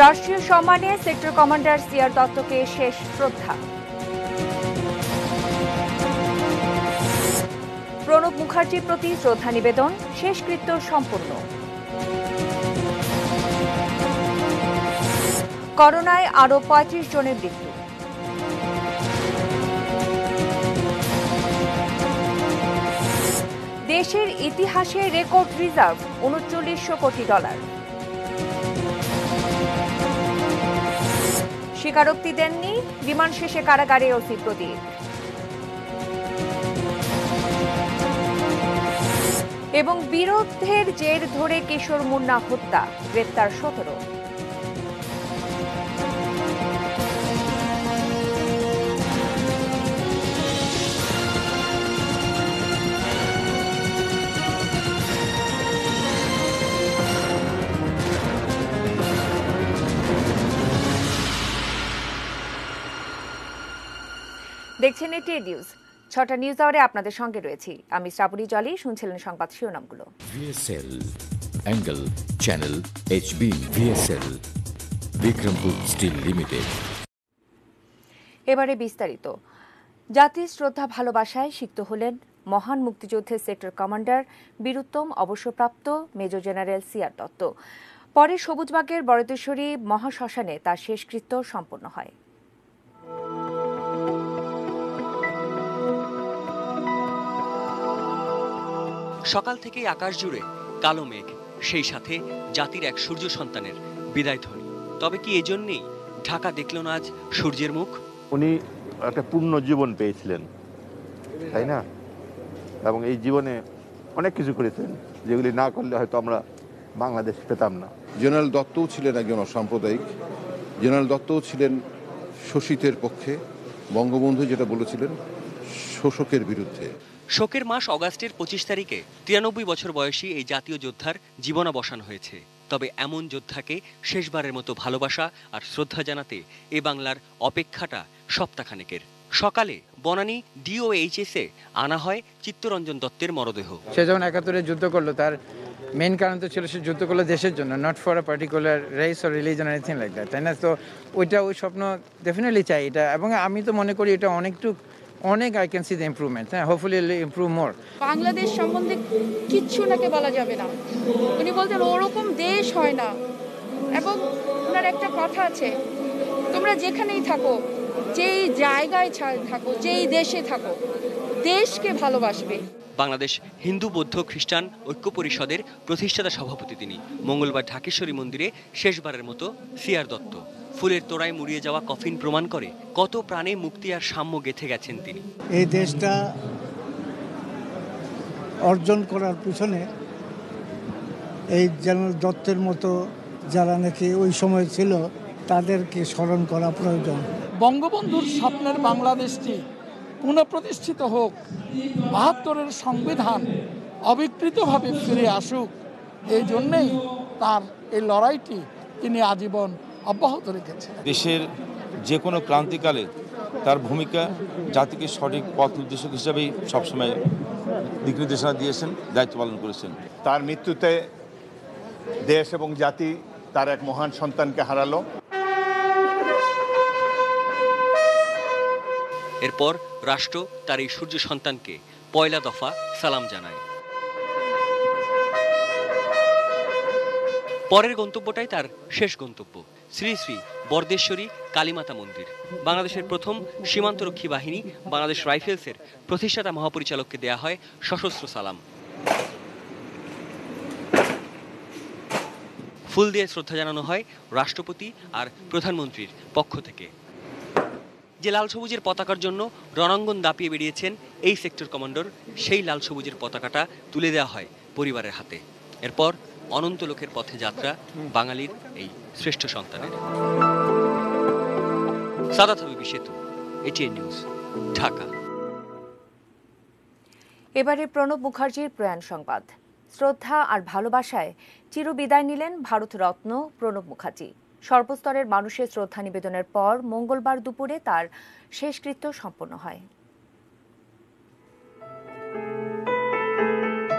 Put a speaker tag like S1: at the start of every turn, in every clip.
S1: রাষ্ট্রীয় সম্মানে sector commander CR দত্তকে শেষ শ্রদ্ধা। প্রণব মুখার্জির প্রতি শ্রদ্ধা নিবেদন, শেষকৃত্য সম্পন্ন। করোনায় আরও ৩৫ জনের মৃত্যু। দেশের ইতিহাসে রেকর্ড রিজার্ভ $৩৯০০ কোটি। স্বীকারোক্তি দেননি বিমান শেষে কারাগারে ওসি প্রদীপ। এবং বিরোধের জের ধরে কিশোর মুন্না হত্যা, গ্রেপ্তার ১৭। দেখছেন এটিএন নিউজ। ৬টা নিউজ আওয়ারে আপনাদের সঙ্গে রয়েছি আমি শ্রাবণী জলি। শুনছিলেন সংবাদ শিরোনামগুলো।
S2: VSL angle channel HB VSL Bikrampur steel limited.
S1: এবারে বিস্তারিত। জাতির শ্রদ্ধা ভালোবাসায় সিক্ত হলেন মহান মুক্তিযুদ্ধের সেক্টর কমান্ডার বীরুত্তম অবসরপ্রাপ্ত মেজর জেনারেল সিআর দত্ত। পরে সবুজবাগের বরদেশ্বরী মহাশ্মশানে তার শেষকৃত্য সম্পন্ন হয়।
S3: সকাল থেকেই আকাশ জুড়ে কালো মেঘ, সেই সাথে জাতির এক সূর্য সন্তানের বিদায় ধ্বনি। তবে কি এজন্যই ঢাকা দেখল না আজ সূর্যের মুখ?
S4: উনি একটা পূর্ণ জীবন পেয়েছিলেন, তাই না? এবং এই জীবনে অনেক কিছু করেছেন যেগুলি না করলে হয়তো আমরা বাংলাদেশ পেতাম না।
S5: জেনারেল দত্তও ছিলেন একজন অসাম্প্রদায়িক। জেনারেল দত্তও ছিলেন শোষিতের পক্ষে। বঙ্গবন্ধু যেটা বলেছিলেন, শোষকের বিরুদ্ধে।
S3: শোকের মাস অগাস্টের ২৫ তারিখে ৯৩ বছর বয়সী এই জাতীয় যোদ্ধার জীবনাবসান হয়েছে। তবে এমন যোদ্ধাকে শেষবারের মতো ভালোবাসা আর শ্রদ্ধা জানাতে এ বাংলার অপেক্ষাটা সপ্তাহখানেকের। সকালে বনানী DOHS-এ আনা হয় চিত্তরঞ্জন দত্তের মরদেহ।
S6: সে যখন ৭১-এ যুদ্ধ করলো, তার মেইন কারণ তো ছিল সে যুদ্ধ করলো দেশের জন্য, not for a particular race or religion anything like that, তাই না? তো ওই স্বপ্ন ডেফিনেটলি চাই এটা, এবং আমি তো মনে করি এটা অনেক I can see the improvement. হ্যাঁ, হোপফুলি ইমপ্রুভ মোর।
S7: বাংলাদেশ সম্বন্ধে কিচ্ছু নাকি বলা যাবে না। উনি বলতেন ওরকম দেশ হয় না। এবং ওনার একটা কথা আছে, তোমরা যেখানেই থাকো, যেই জায়গায় থাকো, যেই দেশে থাকো, দেশকে ভালোবাসবে।
S3: বাংলাদেশ হিন্দু বৌদ্ধ খ্রিস্টান ঐক্য পরিষদের প্রতিষ্ঠাতা সভাপতি তিনি। মঙ্গলবার ঢাকেশ্বরী মন্দিরে শেষবারের মতো সিআর দত্ত। ফুলের তোড়ায় মুড়িয়ে যাওয়া কফিন প্রমাণ করে কত প্রাণে মুক্তি আর সাম্য গেঁথে গেছেন তিনি।
S8: এই দেশটা অর্জন করার পিছনে এই জেনারেল দত্তের মতো যারা নাকি ওই সময় ছিল তাদেরকে স্মরণ করা প্রয়োজন।
S9: বঙ্গবন্ধুর স্বপ্নের বাংলাদেশটি পুনঃপ্রতিষ্ঠিত হোক, ৭২-এর সংবিধান অবিকৃতভাবে ফিরে আসুক, এই জন্যেই তার এই লড়াইটি তিনি আজীবন অব্যাহত রেখেছেন।
S10: দেশের যে কোনো ক্রান্তিকালে তার ভূমিকা জাতিকে সঠিক পথ নির্দেশক হিসাবেই সবসময় দিক নির্দেশনা দিয়েছেন, দায়িত্ব পালন করেছেন।
S11: তার মৃত্যুতে দেশ এবং জাতি তার এক মহান সন্তানকে হারালো।
S3: এরপর রাষ্ট্র তার এই সূর্য সন্তানকে পয়লা দফা সালাম জানায়। পরের গন্তব্যটাই তার শেষ গন্তব্য, শ্রী শ্রী বরদেশ্বরী কালীমাতা মন্দির। বাংলাদেশের প্রথম সীমান্তরক্ষী বাহিনী বাংলাদেশ রাইফেলসের প্রতিষ্ঠাতা মহাপরিচালককে দেয়া হয় সশস্ত্র সালাম। ফুল দিয়ে শ্রদ্ধা জানানো হয় রাষ্ট্রপতি আর প্রধানমন্ত্রীর পক্ষ থেকে। যে লাল সবুজের পতাকার জন্য রণাঙ্গন দাপিয়ে বেরিয়েছেন এই সেক্টর কমান্ডার, সেই লাল সবুজের পতাকাটা তুলে দেওয়া হয় পরিবারের হাতে। এরপর অনন্ত লোকের পথে যাত্রা বাঙালির এই শ্রেষ্ঠ সন্তানের। সাদাত হাবিবি সেতু, এটিএন নিউজ, ঢাকা।
S1: এবারে প্রণব মুখার্জির প্রয়াণ সংবাদ। শ্রদ্ধা আর ভালোবাসায় চিরবিদায় নিলেন ভারত রত্ন প্রণব মুখার্জি। সর্বস্তরের মানুষের শ্রদ্ধা নিবেদনের পর মঙ্গলবার দুপুরে তার শেষকৃত্য সম্পন্ন হয়।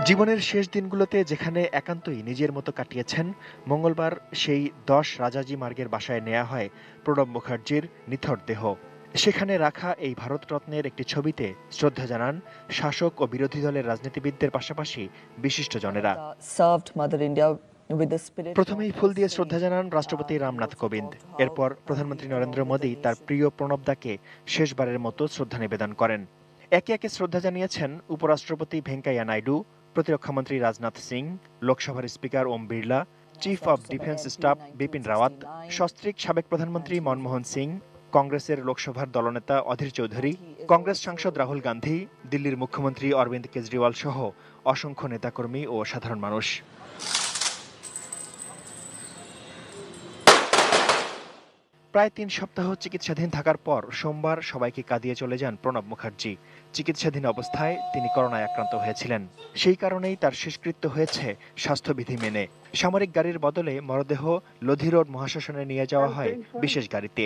S12: জীবনের শেষ দিনগুলোতে যেখানে একান্তই নিজের মতো কাটিয়েছেন, মঙ্গলবার সেই 10 রাজাজি মার্গের বাসায় নেওয়া হয় প্রণব মুখার্জির নিথর দেহ। সেখানে রাখা এই ভারতরত্নের একটি ছবিতে শ্রদ্ধা জানান শাসক ও বিরোধী দলের রাজনীতিবিদদের পাশাপাশি বিশিষ্টজনেরা। প্রথমেই ফুল দিয়ে শ্রদ্ধা জানান রাষ্ট্রপতি রামনাথ কোবিন্দ। এরপর প্রধানমন্ত্রী নরেন্দ্র মোদী তার প্রিয় প্রণবদাকে শেষবারের মতো শ্রদ্ধা নিবেদন করেন। একে একে শ্রদ্ধা জানিয়েছেন উপরাষ্ট্রপতি ভেঙ্কাইয়া নাইডু, প্রতিরক্ষামন্ত্রী রাজনাথ সিং, লোকসভার speaker Om Birla, chief of defence staff Bipin Rawat, সস্ত্রীক সাবেক প্রধানমন্ত্রী মনমোহন সিং, কংগ্রেসের লোকসভার দলনেতা অধীর চৌধুরী, কংগ্রেস সাংসদ রাহুল গান্ধী, দিল্লির মুখ্যমন্ত্রী অরবিন্দ কেজরিওয়াল সহ অসংখ্য নেতাকর্মী ও সাধারণ মানুষ। প্রায় 3 সপ্তাহ চিকিৎসাধীন থাকার পর সোমবার সবাইকে কাঁদিয়ে চলে যান প্রণব মুখার্জি। চিকিৎসাধীন অবস্থায় তিনি করোনায় আক্রান্ত হয়েছিলেন। সেই কারণেই তার শেষকৃত্য হয়েছে স্বাস্থ্যবিধি মেনে। সামরিক গাড়ির বদলে মরদেহ লোধি রোড মহাশ্মশানে নিয়ে যাওয়া হয় বিশেষ গাড়িতে।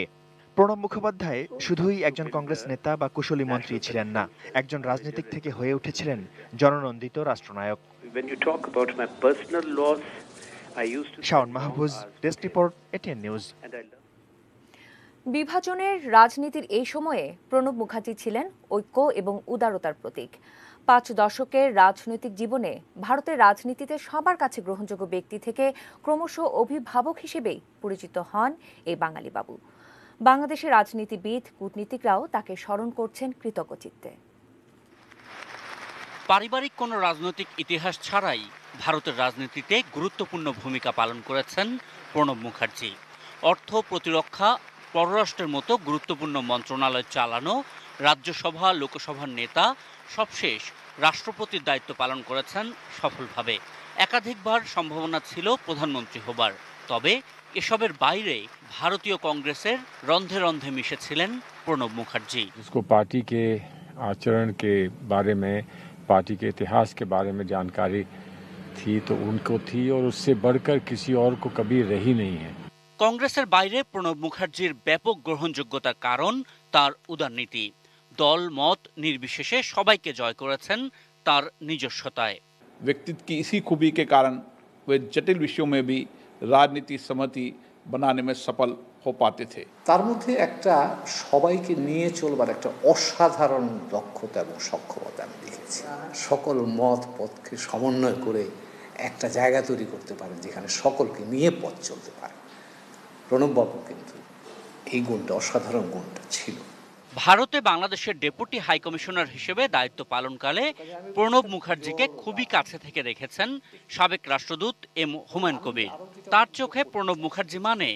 S12: প্রণব মুখোপাধ্যায় শুধুই একজন কংগ্রেস নেতা বা কুশলী মন্ত্রী ছিলেন না, একজন রাজনীতিক থেকে হয়ে উঠেছিলেন জননন্দিত রাষ্ট্রনায়ক। Shaon Mahfuz, desk report, ATN news.
S1: বিভাজনের রাজনীতির এই সময়ে প্রণব মুখার্জি ছিলেন ঐক্য এবং উদারতার প্রতীক। 5 দশকের রাজনৈতিক জীবনে ভারতের রাজনীতিতে সবার কাছে গ্রহণযোগ্য ব্যক্তি থেকে ক্রমশ অভিভাবক হিসেবেই পরিচিত হন এই বাঙালি বাবু। বাংলাদেশের রাজনীতিবিদ, কূটনীতিকরাও তাকে স্মরণ করছেন কৃতজ্ঞচিত্তে।
S13: পারিবারিক কোনো রাজনৈতিক ইতিহাস ছাড়াই ভারতের রাজনীতিতে গুরুত্বপূর্ণ ভূমিকা পালন করেছেন প্রণব মুখার্জি। অর্থ, প্রতিরক্ষা, পররাষ্ট্রের মতো গুরুত্বপূর্ণ মন্ত্রণালয় চালানো, রাজ্যসভা, লোকসভার নেতা, সবশেষ রাষ্ট্রপতির দায়িত্ব পালন করেছেন সফলভাবে। একাধিকবার সম্ভাবনা ছিল প্রধানমন্ত্রী হবার, তবে এসবের বাইরে ভারতীয় কংগ্রেসের রন্ধে রন্ধে মিশেছিলেন প্রণব মুখার্জি।
S14: जिसको पार्टी के आचरण के बारे में, पार्टी के इतिहास के बारे में जानकारी थी तो उनको थी, और उससे बढ़कर किसी और को कभी रही नहीं है।
S13: কংগ্রেসের বাইরে প্রণব মুখার্জির ব্যাপক গ্রহণযোগ্যতার কারণ তার উদারনীতি। দল মত নির্বিশেষে সবাইকে জয় করেছেন তার নিজস্বতায়।
S15: व्यक्तित्व की इसी खूबी के कारण वे जटिल विषयों में भी राजनीति सहमति बनाने में सफल हो पाते थे।
S16: তার মধ্যে একটা সবাইকে নিয়ে চলবার একটা অসাধারণ দক্ষতা এবং সক্ষমতা আমি দেখেছি। সকল মত পথকে সমন্বয় করে একটা জায়গা তৈরি করতে পারেন যেখানে সকলকে নিয়ে পথ চলতে পারে। প্রণববাবু কিন্তু এই গুণটা, অসাধারণ গুণটা ছিল।
S13: ভারতে বাংলাদেশের ডেপুটি হাইকমিশনার হিসেবে দায়িত্ব পালনকালে প্রণব মুখার্জিকে খুবই কাছে থেকে দেখেছেন সাবেক রাষ্ট্রদূত এম হুমায়ুন কবির। তার চোখে প্রণব মুখার্জি মানে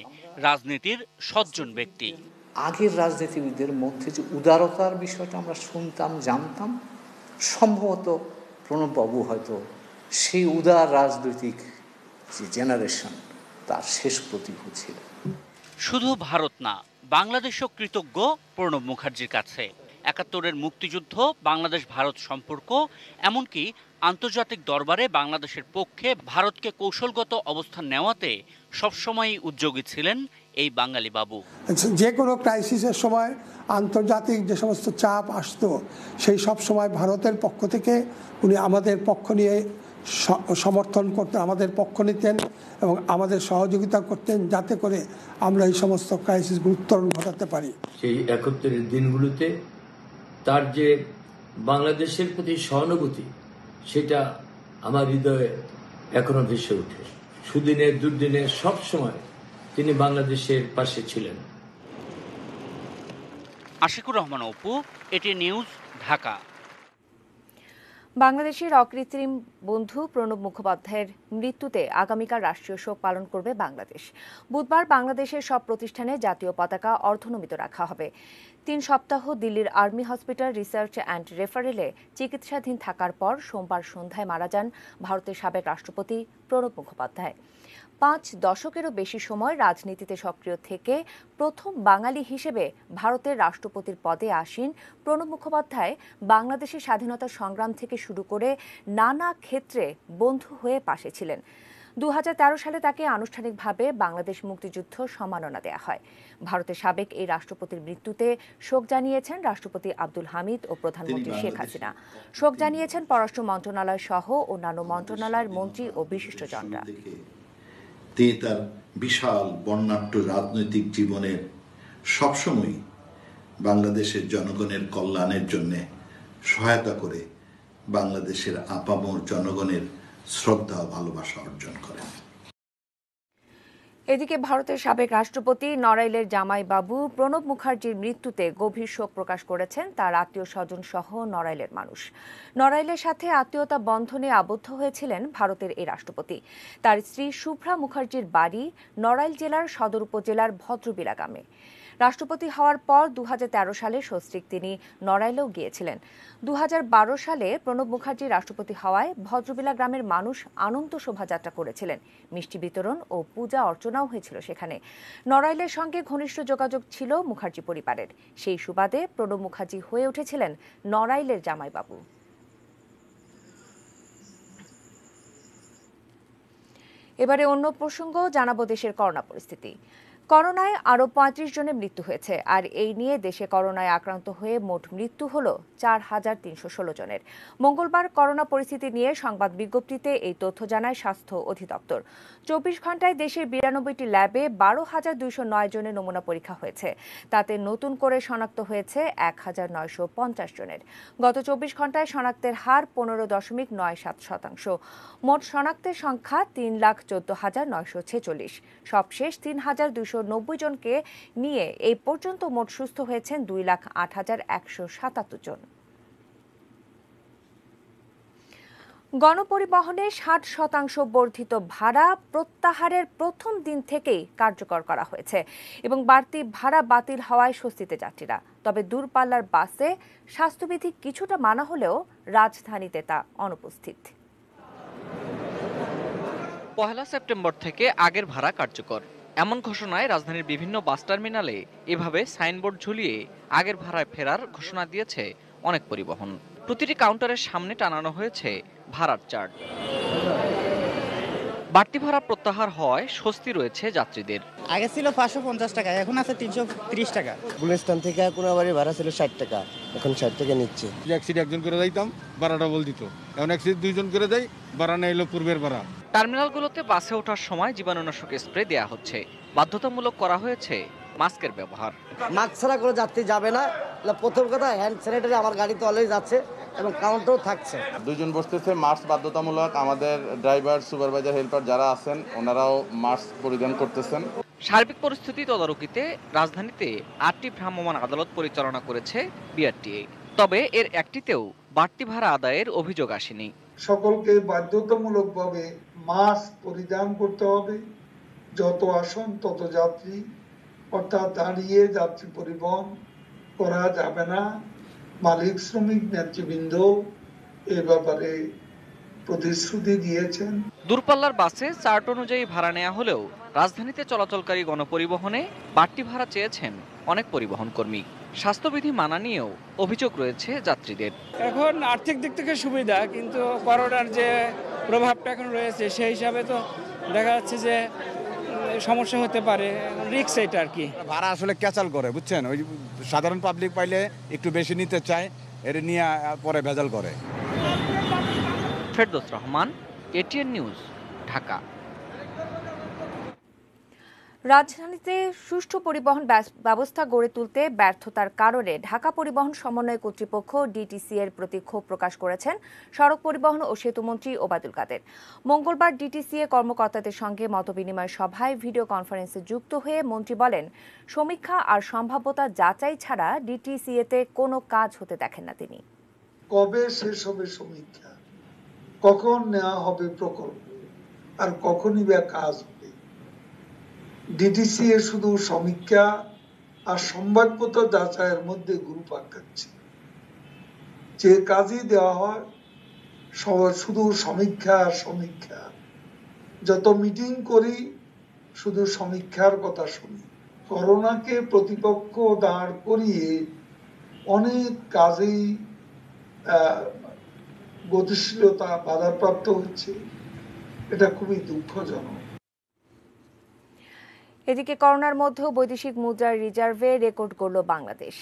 S13: রাজনীতির সজ্জন ব্যক্তি।
S16: আগের রাজনীতিবিদদের মধ্যে যে উদারতার বিষয়টা আমরা শুনতাম, জানতাম, সম্ভবত প্রণববাবু হয়তো সেই উদার রাজনৈতিক যে জেনারেশন তার শেষ প্রতিভূ ছিল।
S13: শুধু ভারত না, বাংলাদেশও কৃতজ্ঞ প্রণব মুখার্জির কাছে। ৭১-এর মুক্তিযুদ্ধ, বাংলাদেশ ভারত সম্পর্ক, এমনকি আন্তর্জাতিক দরবারে বাংলাদেশের পক্ষে ভারতকে কৌশলগত অবস্থান নেওয়াতে সবসময়ই উদ্যোগী ছিলেন এই বাঙালি বাবু।
S17: যে কোনো ক্রাইসিসের সময় আন্তর্জাতিক যে সমস্ত চাপ আসতো, সেই সব সময় ভারতের পক্ষ থেকে উনি আমাদের পক্ষ নিয়ে সমর্থন করতেন, আমাদের পক্ষ নিতেন এবং আমাদের সহযোগিতা করতেন, যাতে করে আমরা এই সমস্ত ক্রাইসিসগুলো উত্তরণ ঘটাতে পারি।
S18: সেই ৭১-এর দিনগুলোতে তার যে বাংলাদেশের প্রতি সহানুভূতি, সেটা আমার হৃদয়ে এখনো ভেসে ওঠে। সুদিনে দুর্দিনে সব সময় তিনি বাংলাদেশের পাশে ছিলেন।
S13: Ashikur Rahman Apu, ATN news, Dhaka.
S1: বাংলাদেশের অকৃত্রিম বন্ধু প্রণব মুখোপাধ্যায়ের মৃত্যুতে আগামীকাল রাষ্ট্রীয় শোক পালন করবে বাংলাদেশ। বুধবার বাংলাদেশের সব প্রতিষ্ঠানে জাতীয় পতাকা অর্ধনমিত রাখা হবে। 3 সপ্তাহ দিল্লির আর্মি হসপিটাল রিসার্চ অ্যান্ড রেফারেলে চিকিৎসাধীন থাকার পর সোমবার সন্ধ্যায় মারা যান ভারতের সাবেক রাষ্ট্রপতি প্রণব মুখোপাধ্যায়। 5 দশকেরও বেশি সময় রাজনীতিতে সক্রিয় থেকে প্রথম বাঙালি হিসেবে ভারতের রাষ্ট্রপতির পদে আসীন প্রণব মুখোপাধ্যায় বাংলাদেশের স্বাধীনতা সংগ্রাম থেকে শুরু করে নানা ক্ষেত্রে বন্ধু হয়ে পাশে ছিলেন। 2013 সালে তাকে আনুষ্ঠানিকভাবে বাংলাদেশ মুক্তিযুদ্ধ সম্মাননা দেয়া হয়। ভারতের সাবেক এই রাষ্ট্রপতির মৃত্যুতে শোক জানিয়েছেন রাষ্ট্রপতি আব্দুল হামিদ ও প্রধানমন্ত্রী শেখ হাসিনা। শোক জানিয়েছেন পররাষ্ট্র মন্ত্রণালয় সহ অন্যান্য মন্ত্রণালয়ের মন্ত্রী ও বিশিষ্টজনরা।
S19: তিনি তার বিশাল বর্ণাঢ্য রাজনৈতিক জীবনের সবসময় বাংলাদেশের জনগণের কল্যাণের জন্য সহায়তা করে বাংলাদেশের আপামর জনগণের শ্রদ্ধা ও ভালোবাসা অর্জন করেন।
S1: এদিকে ভারতের সাবেক রাষ্ট্রপতি নড়াইলের জামাই বাবু প্রণব মুখার্জির মৃত্যুতে গভীর শোক প্রকাশ করেছেন তার আত্মীয় স্বজন সহ নড়াইলের মানুষ। নড়াইলের সাথে আত্মীয়তা বন্ধনে আবদ্ধ হয়েছিলেন ভারতের এই রাষ্ট্রপতি। তার স্ত্রী শুভ্রা মুখার্জির বাড়ি নড়াইল জেলার সদর উপজেলার ভদ্রবিলা গ্রামে। রাষ্ট্রপতি হওয়ার পর 2013 সালে সস্ত্রীক তিনি নড়াইলেও গিয়েছিলেন। 2012 সালে প্রণব মুখার্জি রাষ্ট্রপতি হওয়ায় ভদ্রবিলা গ্রামের মানুষ আনন্দ শোভাযাত্রা করেছিলেন। মিষ্টি বিতরণ ও পূজা অর্চনাও হয়েছিল সেখানে। নড়াইলের সঙ্গে ঘনিষ্ঠ যোগাযোগ ছিল মুখার্জি পরিবারের। সেই সুবাদে প্রণব মুখার্জি হয়ে উঠেছিলেন নড়াইলের জামাইবাবু। এবারে অন্য প্রসঙ্গ জানাবো দেশের করোনা পরিস্থিতি। করোনায় আরও 35 জনের মৃত্যু হয়েছে, আর এই নিয়ে দেশে করোনায় আক্রান্ত হয়ে মোট মৃত্যু হল 4316 জনের। মঙ্গলবার করোনা পরিস্থিতি নিয়ে সংবাদ বিজ্ঞপ্তিতে এই তথ্য জানায় স্বাস্থ্য অধিদপ্তর। 24 ঘণ্টায় দেশের 92টি ল্যাবে 12,209 জনের নমুনা পরীক্ষা হয়েছে। তাতে নতুন করে শনাক্ত হয়েছে 1950 জনের। গত 24 ঘণ্টায় শনাক্তের হার 15.97%। মোট শনাক্তের সংখ্যা 3,14,946। সবশেষ 3,290 জনকে নিয়ে এই পর্যন্ত মোট সুস্থ হয়েছেন 2,08,177 জন। গণপরিবহনে 60% বর্ধিত ভাড়া প্রত্যাহারের প্রথম দিন থেকেই কার্যকর করা হয়েছে এবং বাড়তি ভাড়া বাতিল হওয়ায় স্বস্তিতে যাত্রীরা। তবে দূরপাল্লার বাসে স্বাস্থ্যবিধি কিছুটা মানা হলেও রাজধানীতে তা অনুপস্থিত।
S20: 1 সেপ্টেম্বর থেকে আগের ভাড়া কার্যকর, এমন ঘোষণায় রাজধানীর বিভিন্ন বাস টার্মিনালে এভাবে সাইনবোর্ড ঝুলিয়ে আগের ভাড়ায় ফেরার ঘোষণা দিয়েছে অনেক পরিবহন। প্রতিটি কাউন্টারের সামনে টানানো হয়েছে ভাড়ার চার্ট। বাড়তি ভাড়া প্রত্যাহার হওয়ায় স্বস্তি রয়েছে যাত্রীদের।
S21: আগে ছিল 550 টাকা, এখন আছে 330 টাকা।
S22: গুলিস্তান থেকে কোনাবাড়ি ভাড়া ছিল 60 টাকা, এখন 60 টাকা নিচ্ছে।
S23: একসিট একজন করে যাইতাম, ভাড়াটা বল দিত, এখন একসিট দুইজন করে যাই, ভাড়া নেই এলো পূর্বের ভাড়া।
S20: টার্মিনালগুলোতে বাসে ওঠার সময় জীবাণুনাশক স্প্রে দেয়া হচ্ছে। বাধ্যতামূলক করা হয়েছে মাস্কের ব্যবহার।
S22: মাস্ক ছাড়া করে যাত্রী যাবে না। প্রথম কথা, হ্যান্ড স্যানিটারি আমার গাড়িতে অলরেডি যাচ্ছে এবং কাউন্টারও থাকছে।
S24: দুইজন বসতেছে, মাস্ক বাধ্যতামূলক। আমাদের ড্রাইভার, সুপারভাইজার, হেল্পার যারা আছেন ওনারাও মাস্ক পরিধান করতেছেন।
S20: সার্বিক পরিস্থিতি তদারকিতে রাজধানীতে 8টি ভ্রাম্যমাণ আদালত পরিচালনা করেছে বিআরটিএ। তবে এর একটিতেও বাড়তি ভাড়া আদায়ের অভিযোগ আসেনি।
S25: সকলকে বাধ্যতামূলকভাবে মাস্ক পরিধান করতে হবে। যত আসন তত যাত্রী, অর্থাৎ দাঁড়িয়ে যাত্রী পরিবহন করা যাবে না। মালিক শ্রমিক নেতৃবৃন্দ এ ব্যাপারে প্রতিশ্রুতি দিয়েছেন।
S20: দূরপাল্লার বাসে চার্ট অনুযায়ী ভাড়া নেওয়া হলেও রাজধানীতে চলাচলকারী গণপরিবহনে বাড়তি ভাড়া চেয়েছেন অনেক পরিবহন কর্মী। স্বাস্থ্যবিধি মানা নিয়েও অভিযোগ রয়েছে যাত্রীদের।
S6: এখন আর্থিক দিক থেকে সুবিধা, কিন্তু করোনার যে প্রভাবটা এখন রয়েছে সেই হিসাবে তো দেখা যাচ্ছে যে সমস্যা হতে পারে, রিস্ক এটা আর কি।
S23: ভাড়া আসলে ক্যাচাল করে, বুঝছেন, ওই সাধারণ পাবলিক পাইলে একটু বেশি নিতে চায়, এর নিয়ে পরে ভেজাল করে।
S20: Ferdous Rahman, ATN news, Dhaka.
S1: রাজধানীতে সুষ্ঠু পরিবহন ব্যবস্থা গড়ে তুলতে ব্যর্থতার কারণে ঢাকা পরিবহন সমন্বয় কর্তৃপক্ষ ডিটিসি এর প্রতি ক্ষোভ প্রকাশ করেছেন সড়ক পরিবহন ও সেতুমন্ত্রী ওবায়দুল কাদের। মঙ্গলবার ডিটিসি এ কর্মকর্তাদের সঙ্গে মতবিনিময় সভায় ভিডিও কনফারেন্সে যুক্ত হয়ে মন্ত্রী বলেন, সমীক্ষা আর সম্ভাব্যতা যাচাই ছাড়া ডিটিসি এতে কোনো কাজ হতে দেখেন না তিনি।
S25: কবে শেষ হবে সমীক্ষা, কখন নেওয়া হবে প্রকল্প, আর কখনই বা কাজ হবে? ডিটিসি এর শুধু সমীক্ষা আর সম্ভাব্যতা যাচাইয়ের মধ্যে ঘুরপাক খাচ্ছে। যে কাজই দেওয়া হয় শুধু সমীক্ষা আর সমীক্ষা। যত মিটিং করি শুধু সমীক্ষার কথা শুনি। করোনাকে প্রতিপক্ষ দাঁড় করিয়ে অনেক কাজেই গতিশীলতা বাধাপ্রাপ্ত হচ্ছে। এটা খুবই দুঃখজনক।
S1: এদিকে করোনার মধ্যেও বৈদেশিক মুদ্রার রিজার্ভে রেকর্ড করল বাংলাদেশ।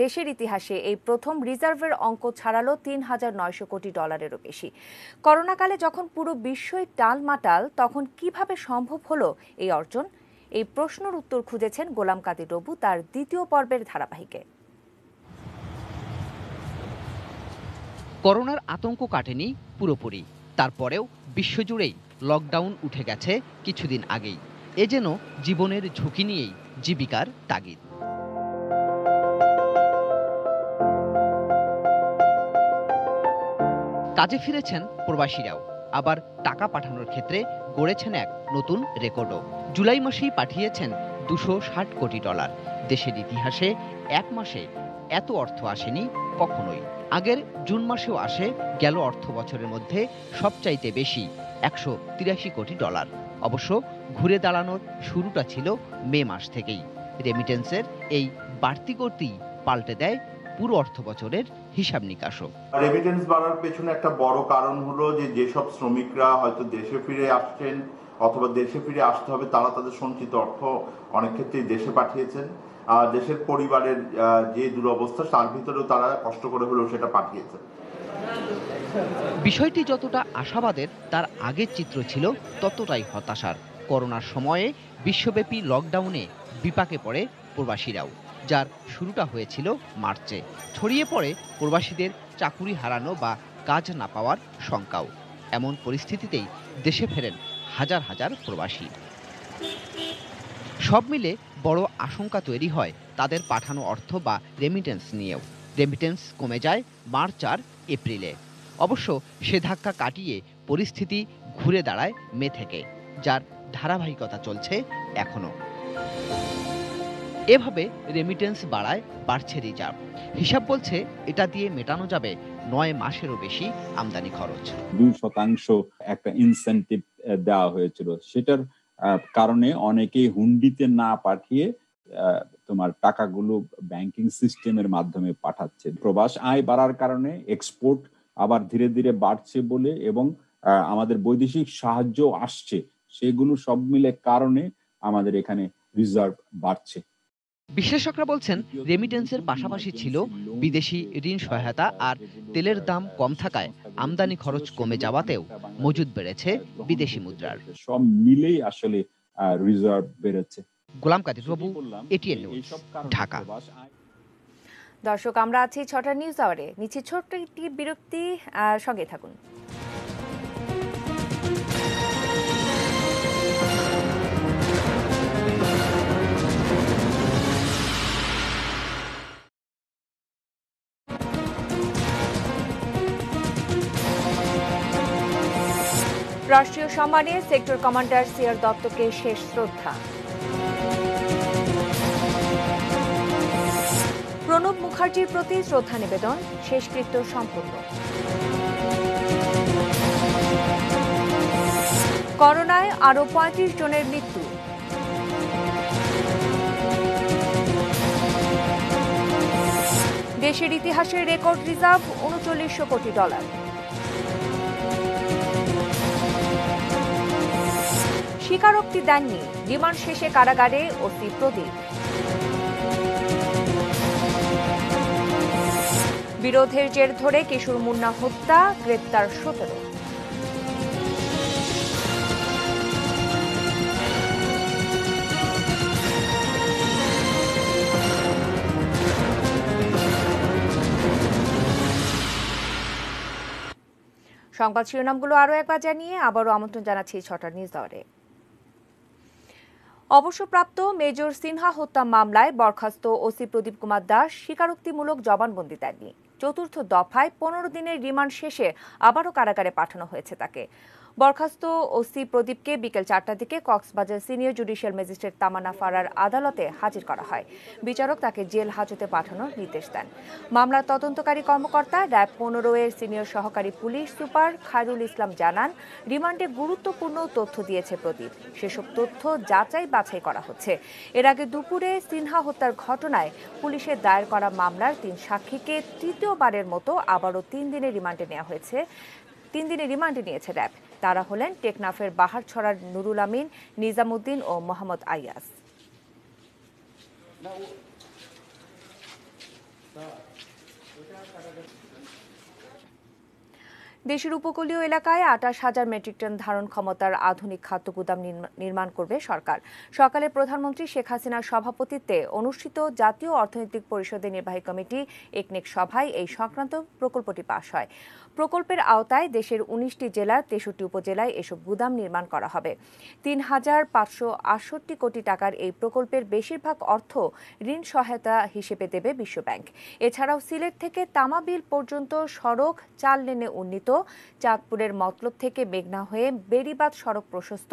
S1: দেশের ইতিহাসে এই প্রথম রিজার্ভের অঙ্ক ছাড়ালো ৩,৯০০ কোটি ডলারেরও বেশি। করোনাকালে যখন পুরো বিশ্বই টালমাটাল, তখন কিভাবে সম্ভব হলো এই অর্জন? এই প্রশ্নের উত্তর খুঁজেছেন গোলাম কাদের রবু তার দ্বিতীয় পর্বের ধারাবাহিকে।
S2: করোনার আতঙ্ক কাটেনি পুরোপুরি, তারপরেও বিশ্বজুড়েই লকডাউন উঠে গেছে কিছুদিন আগেই। এ যেন জীবনের ঝুঁকি নিয়েই জীবিকার তাগিদ। কাজে ফিরেছেন প্রবাসীরাও, আবার টাকা পাঠানোর ক্ষেত্রে গড়েছেন এক নতুন রেকর্ডও। জুলাই মাসেই পাঠিয়েছেন 260 কোটি ডলার। দেশের ইতিহাসে এক মাসে এত অর্থ আসেনি কখনোই। আগের জুন মাসেও আসে গেল অর্থ বছরের মধ্যে সবচাইতে বেশি 183 কোটি ডলার। অবশ্য ঘুরে দাঁড়ানোর শুরুটা ছিল মে মাস থেকেই। রেমিটেন্সের এই বাড়তি করতেই পাল্টে দেয় পুরো অর্থ বছরের হিসাব নিকাশও।
S4: রেমিটেন্স বাড়ার পেছনে একটা বড় কারণ হলো যে যেসব শ্রমিকরা হয়তো দেশে ফিরে আসছেন অথবা দেশে ফিরে আসতে হবে, তারা তাদের সঞ্চিত অর্থ অনেক ক্ষেত্রেই দেশে পাঠিয়েছেন। দেশের পরিবারের যে দুরবস্থা তার ভিতরেও তারা কষ্ট করে হলেও সেটা পাঠিয়েছেন।
S2: বিষয়টি যতটা আশাবাদের, তার আগের চিত্র ছিল ততটাই হতাশার। করোনার সময়ে বিশ্বব্যাপী লকডাউনে বিপাকে পড়ে প্রবাসীরাও, যার শুরুটা হয়েছিল মার্চে। ছড়িয়ে পড়ে প্রবাসীদের চাকুরি হারানো বা কাজ না পাওয়ার শঙ্কাও। এমন পরিস্থিতিতেই দেশে ফেরেন হাজার হাজার প্রবাসী। সব মিলে বড় আশঙ্কা তৈরি হয় তাদের পাঠানো অর্থ বা রেমিটেন্স নিয়েও। রেমিটেন্স কমে যায় মার্চ আর এপ্রিলে। অবশ্য সে ধাক্কা কাটিয়ে পরিস্থিতি ঘুরে দাঁড়ায় মে থেকে, যার ধারাবাহিকতা চলছে এখনো। এভাবে রেমিটেন্স বাড়ায় বাড়ছে রিজার্ভ। হিসাব বলছে এটা দিয়ে মেটানো যাবে 9 মাসেরও বেশি আমদানি খরচ।
S5: 2% একটা ইনসেন্টিভ দেওয়া হয়েছিল, সেটার কারণে অনেকেই হুন্ডিতে না পাঠিয়ে তোমার টাকাগুলো ব্যাংকিং সিস্টেমের মাধ্যমে পাঠাচ্ছে। প্রবাস আয় বাড়ার কারণে এক্সপোর্ট আবার ধীরে ধীরে বাড়ছে বলে, এবং আমাদের বৈদেশিক সাহায্য আসছে, সেগুলো সব মিলে কারণে আমাদের এখানে রিজার্ভ বাড়ছে।
S2: বিশ্লেষকরা বলছেন রেমিটেন্সের পাশাপাশি ছিল বিদেশি ঋণ সহায়তা আর তেলের দাম কম থাকায় আমদানি খরচ কমে যাওয়াতেও মজুদ বেড়েছে বিদেশি মুদ্রার।
S5: সব মিলেই আসলে রিজার্ভ বেড়েছে।
S2: গোলাম কাদের রবু, এটিএন নিউজ, ঢাকা।
S1: দর্শক, আমরা আছি 6টা নিউজ আওয়ারে। নিচে ছোট্ট একটি বিরতি, সঙ্গে থাকুন। রাষ্ট্রীয় সম্মানে সেক্টর কমান্ডার সিআর দত্তকে শেষ শ্রদ্ধা। প্রণব মুখার্জির প্রতি শ্রদ্ধা নিবেদন, শেষকৃত্য সম্পূর্ণ। করোনায় আরও 35 জনের মৃত্যু। দেশের ইতিহাসে রেকর্ড রিজার্ভ 3900 কোটি ডলার। স্বীকারোক্তি দেননি, রিমান্ড শেষে কারাগারে ওসি প্রদীপ। বিরোধের জের ধরে কিশোর মুন্না হত্যা, গ্রেপ্তার 17। সংবাদ শিরোনামগুলো আরও একবার জানিয়ে আবারও আমন্ত্রণ জানাচ্ছি 6টা নিউজ আওয়ারে। অবসরপ্রাপ্ত মেজর সিনহা হত্যা মামলায় বরখাস্ত ওসি প্রদীপ কুমার দাস স্বীকারোক্তিমূলক জবানবন্দি দেননি। চতুর্থ দফায় 15 দিনের রিমান্ড শেষে আবারও কারাগারে পাঠানো হয়েছে তাকে। বরখাস্ত ওসি প্রদীপকে বিকেল 4টার দিকে কক্সবাজার সিনিয়র জুডিশিয়াল ম্যাজিস্ট্রেট তামান্না ফারার আদালতে হাজির করা হয়। বিচারক তাকে জেল হাজতে পাঠানোর নির্দেশ দেন। মামলার তদন্তকারী কর্মকর্তা র্যাব 15 এর সিনিয়র সহকারী পুলিশ সুপার খায়রুল ইসলাম জানান, রিমান্ডে গুরুত্বপূর্ণ তথ্য দিয়েছে প্রদীপ। সেসব তথ্য যাচাই বাছাই করা হচ্ছে। এর আগে দুপুরে সিনহা হত্যার ঘটনায় পুলিশের দায়ের করা মামলার 3 সাক্ষীকে তৃতীয়বারের মতো আবারও 3 দিনের রিমান্ডে নেওয়া হয়েছে। 3 দিনের রিমান্ডে নিয়েছে র্যাব। তারা হলেন টেকনাফের বাহারছড়ার নুরুল আমিন, নিজামুদ্দিন ও মোহাম্মদ আইয়াস। দেশের উপকূলীয় এলাকায় ২৮,০০০ মেট্রিক টন ধারণ ক্ষমতার আধুনিক খাদ্য গুদাম নির্মাণ করবে সরকার। সকালে প্রধানমন্ত্রী শেখ হাসিনার সভাপতিত্বে অনুষ্ঠিত জাতীয় অর্থনৈতিক পরিষদের নির্বাহী কমিটি একনেক সভায় এই সংক্রান্ত প্রকল্পটি পাস হয়। প্রকল্পের আওতায় দেশের ১৯টি জেলার ৬৩ উপজেলায় এসব গুদাম নির্মাণ করা হবে। ৩,৫৬৮ কোটি টাকার এই প্রকল্পের বেশিরভাগ অর্থ ঋণ সহায়তা হিসেবে দেবে বিশ্বব্যাংক। এছাড়াও সিলেট থেকে তামাবিল পর্যন্ত সড়ক ৪ লেনে উন্নীত, চাঁদপুরের মতলব থেকে মেঘনা হয়ে বেড়িবাঁধ সড়ক প্রশস্ত,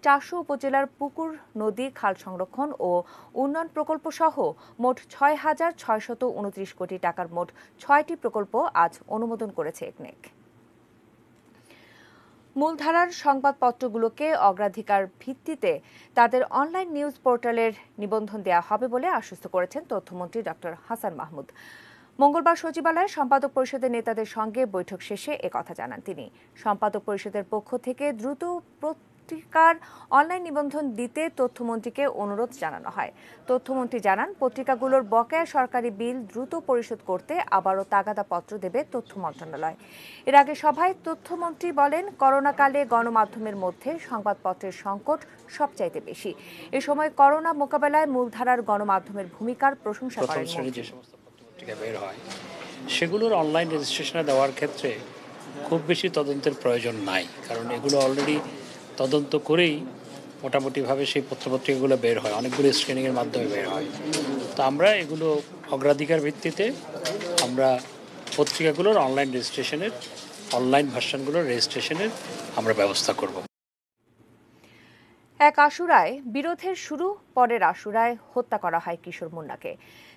S1: ৪০০ উপজেলার পুকুর, নদী, খাল সংরক্ষণ ও উন্নয়ন প্রকল্প সহ মোট ৬,৬২৯ কোটি টাকার মোট ৬টি প্রকল্প আজ অনুমোদন করেছে একনেক। মূলধারার সংবাদপত্রগুলোকে অগ্রাধিকার ভিত্তিতে তাদের অনলাইন নিউজ পোর্টালের নিবন্ধন দেওয়া হবে বলে আশ্বস্ত করেছেন তথ্যমন্ত্রী ডক্টর হাসান মাহমুদ। মঙ্গলবার সচিবালয়ে সম্পাদক পরিষদের নেতাদের সঙ্গে বৈঠক শেষে একথা জানান তিনি। সম্পাদক পরিষদের পক্ষ থেকে দ্রুত পত্রিকার অনলাইন নিবন্ধন দিতে তথ্যমন্ত্রীকে অনুরোধ জানানো হয়। তথ্যমন্ত্রী জানান, পত্রিকাগুলোর বকেয়া সরকারি বিল দ্রুত পরিশোধ করতে আবারও তাগাদা পত্র দেবে তথ্য মন্ত্রণালয়। এর আগে সভায় তথ্যমন্ত্রী বলেন, করোনাকালে গণমাধ্যমের মধ্যে সংবাদপত্রের সংকট সবচাইতে বেশি। এ সময় করোনা মোকাবেলায় মূলধারার গণমাধ্যমের ভূমিকার প্রশংসা করেন।
S7: বের হয় সেগুলোর অনলাইন রেজিস্ট্রেশনে দেওয়ার ক্ষেত্রে খুব বেশি তদন্তের প্রয়োজন নাই, কারণ এগুলো অলরেডি তদন্ত করেই মোটামুটিভাবে সেই পত্রপত্রিকাগুলো বের হয়, অনেকগুলো স্ক্রিনিংয়ের মাধ্যমে বের হয়। তো আমরা এগুলো অগ্রাধিকার ভিত্তিতে আমরা পত্রিকাগুলোর অনলাইন রেজিস্ট্রেশনের, অনলাইন ভার্সনগুলোর রেজিস্ট্রেশনের আমরা ব্যবস্থা করব।
S1: এক আশুরায় বিরোধের শুরু, পরের আশুরায় হত্যা করা হয় কিশোর মুন্নাকে।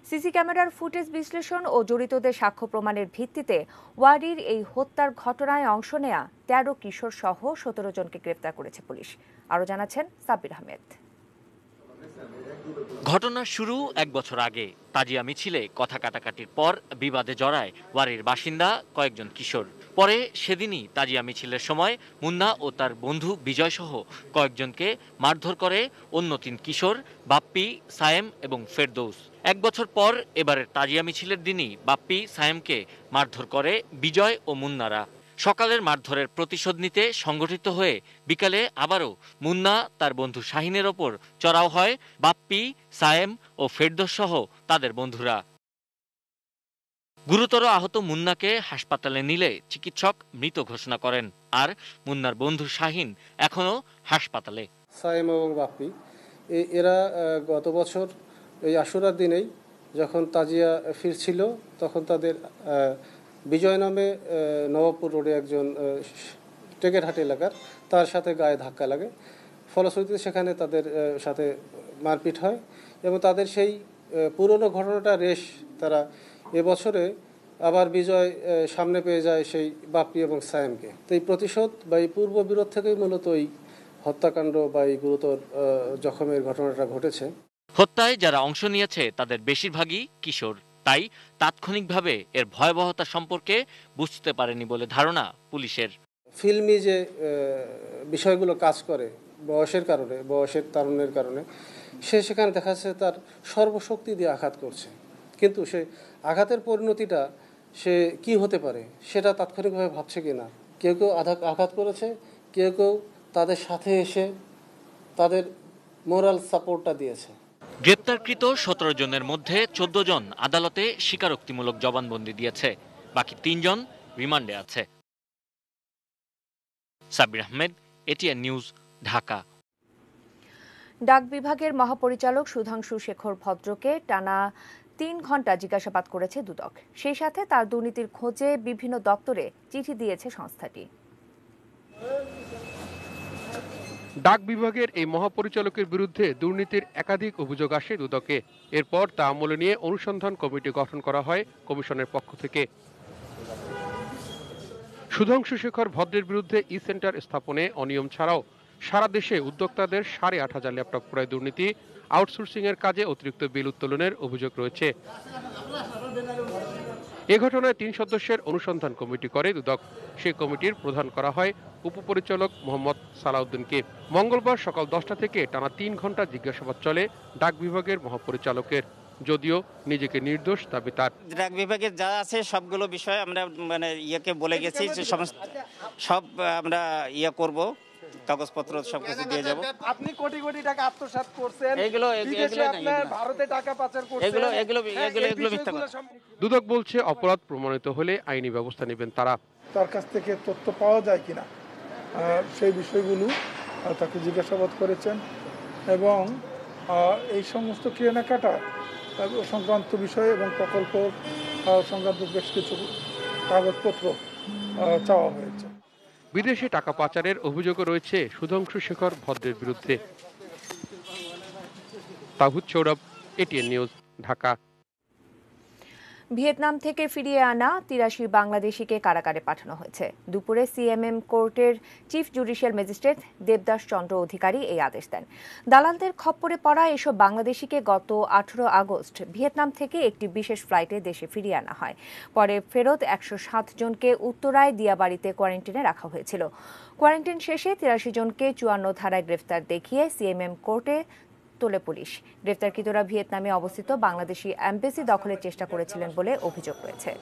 S1: সিসি ক্যামেরার ফুটেজ বিশ্লেষণ ও জড়িতদের সাক্ষ্য প্রমাণের ভিত্তিতে ওয়ারির এই হত্যার ঘটনায় অংশ নেয়া ১৩ কিশোর সহ ১৭ জনকে গ্রেপ্তার করেছে পুলিশ। আরও জানাচ্ছেন সাব্বির আহমেদ।
S13: ঘটনার শুরু ১ বছর আগে। তাজিয়া মিছিলে কথা কাটাকাটির পর বিবাদে জড়ায় ওয়ারির বাসিন্দা কয়েকজন কিশোর। পরে সেদিনই তাজিয়া মিছিলের সময় মুন্না ও তার বন্ধু বিজয় সহ কয়েকজনকে মারধর করে অন্য ৩ কিশোর, বাপ্পি, সায়েম এবং ফেরদৌস। ১ বছর পর এবারের তাজিয়া মিছিলের দিনই বাপ্পি, সায়েমকে মারধর করে বিজয় ও মুন্নারা। সকালের মারধরের প্রতিশোধ নিতে সংগঠিত হয়ে বিকালে আবারও মুন্না তার বন্ধু শাহিনের ওপর চড়াও হয় বাপ্পি, সায়েম ও ফেরদৌস সহ তাদের বন্ধুরা। গুরুতর আহত মুন্নাকে হাসপাতালে নিলে চিকিৎসক মৃত ঘোষণা করেন, আর মুন্নার বন্ধু শাহিন এখনো হাসপাতালে।
S8: সায়েম এবং বাপ্পি এরা গত বছর এই আশুরার দিনেই যখন তাজিয়া ফিরছিল, তখন তাদের বিজয় নামে নবাবপুর রোডে একজন টেকেরহাট এলাকার তার সাথে গায়ে ধাক্কা লাগে। ফলশ্রুতিতে সেখানে তাদের সাথে মারপিট হয় এবং তাদের সেই পুরনো ঘটনাটা রেশ তারা এবছরে আবার বিজয় সামনে পেয়ে যায় সেই বাপ্পি এবং সায়েমকে। তো এই প্রতিশোধ বা এই পূর্ব বিরোধ থেকেই মূলত এই হত্যাকাণ্ড বা এই গুরুতর জখমের ঘটনাটা ঘটেছে।
S13: হত্যায় যারা অংশ নিয়েছে তাদের বেশিরভাগই কিশোর, তাই তাৎক্ষণিকভাবে এর ভয়াবহতা সম্পর্কে বুঝতে পারেনি বলে ধারণা পুলিশের।
S8: ফিল্মি যে বিষয়গুলো কাজ করে বয়সের কারণে, বয়সের তারুণ্যের কারণে, সে সেখানে দেখা যাচ্ছে তার সর্বশক্তি দিয়ে আঘাত করছে, কিন্তু সে আঘাতের পরিণতিটা সে কি হতে পারে সেটা তাৎক্ষণিকভাবে ভাবছে কি না। কেউ কেউ আঘাত করেছে, কেউ কেউ তাদের সাথে এসে তাদের মোরাল সাপোর্টটা দিয়েছে।
S13: গ্রেপ্তারকৃত ১৭ জনের মধ্যে ১৪ জন আদালতে স্বীকারোক্তিমূলক জবানবন্দি দিয়েছে, বাকি ৩ জন রিমান্ডে আছে। Sabbir Ahmed, ATN news, Dhaka.
S1: ডাক বিভাগের মহাপরিচালক সুধাংশু শেখর ভদ্রকে টানা ৩ ঘণ্টা জিজ্ঞাসাবাদ করেছে দুদক। সেই সাথে তার দুর্নীতির খোঁজে বিভিন্ন দপ্তরে চিঠি দিয়েছে সংস্থাটি।
S9: ডাক বিভাগের এই মহাপরিচালকের বিরুদ্ধে দুর্নীতির একাধিক অভিযোগ আসে দুদকে। এরপর তা আমলে নিয়ে অনুসন্ধান কমিটি গঠন করা হয় কমিশনের পক্ষ থেকে। সুধাংশু শেখর ভদ্রের বিরুদ্ধে ই সেন্টার স্থাপনে অনিয়ম ছাড়াও সারা দেশে উদ্যোক্তাদের ৮৫০০ ল্যাপটপ ক্রয় দুর্নীতি, আউটসোর্সিং এর কাজে অতিরিক্ত বিল উত্তোলনের অভিযোগ রয়েছে। এ ঘটনায় 3 সদস্যের অনুসন্ধান কমিটি করে দুদক। সেই কমিটির প্রধান করা হয় উপপরিচালক মোহাম্মদ সালাউদ্দিনকে। মঙ্গলবার সকাল 10টা থেকে টানা 3 ঘন্টা জিজ্ঞাসাবাদ চলে ডাক বিভাগের মহাপরিচালকের, যদিও নিজেকে নির্দোষ দাবি তার।
S3: ডাক বিভাগের যা আছে সবগুলো বিষয় আমরা ইয়েকে বলে গেছি, সব আমরা করব, কাগজপত্র সবকিছু দিয়ে যাব।
S10: আপনি কোটি কোটি টাকা আত্মসাৎ করছেন,
S3: এগুলো
S10: আপনার ভারতে টাকা পাচার করছেন,
S3: এগুলো মিথ্যা কথা।
S9: দুদক বলছে অপরাধ প্রমাণিত হলে আইনি ব্যবস্থা নেবেন তারা।
S10: তার কাছ থেকে তথ্য পাওয়া যায় কিনা সেই বিষয়গুলো তাকে জিজ্ঞাসাবাদ করেছেন এবং এই সমস্ত কেনাকাটা সংক্রান্ত বিষয় এবং প্রকল্প সংক্রান্ত বেশ কিছু কাগজপত্র চাওয়া হয়েছে।
S9: বিদেশে টাকা পাচারের অভিযোগও রয়েছে সুধাংশু শেখর ভদ্রের বিরুদ্ধে। Tahud Sourav, ATN news, Dhaka.
S1: Vietnam থেকে ফিরিয়ে আনা 83 বাংলাদেশিকে কারাগারে পাঠানো হয়েছে। দুপুরে সিএমএম কোর্টের চিফ জুডিশিয়াল ম্যাজিস্ট্রেট দেবদাস চন্দ্র অধিকারী এই আদেশ দেন। দালালদের খপ্পরে পড়া এসব বাংলাদেশিকে গত 18 আগস্ট ভিয়েতনাম থেকে একটি বিশেষ ফ্লাইটে দেশে ফিরিয়ে আনা হয়। পরে ফেরত 107 জনকে উত্তরায় দিয়াবাড়িতে কোয়ারেন্টিনে রাখা হয়েছিল। কোয়ারেন্টিন শেষে 83 জনকে 54 ধারায় গ্রেফতার দেখিয়ে সিএমএম কোর্টে তোলে পুলিশ। গ্রেফতারকৃতরা ভিয়েতনামে অবস্থিত বাংলাদেশি এমবেসি দখলের চেষ্টা করেছিলেন বলে অভিযোগ রয়েছে।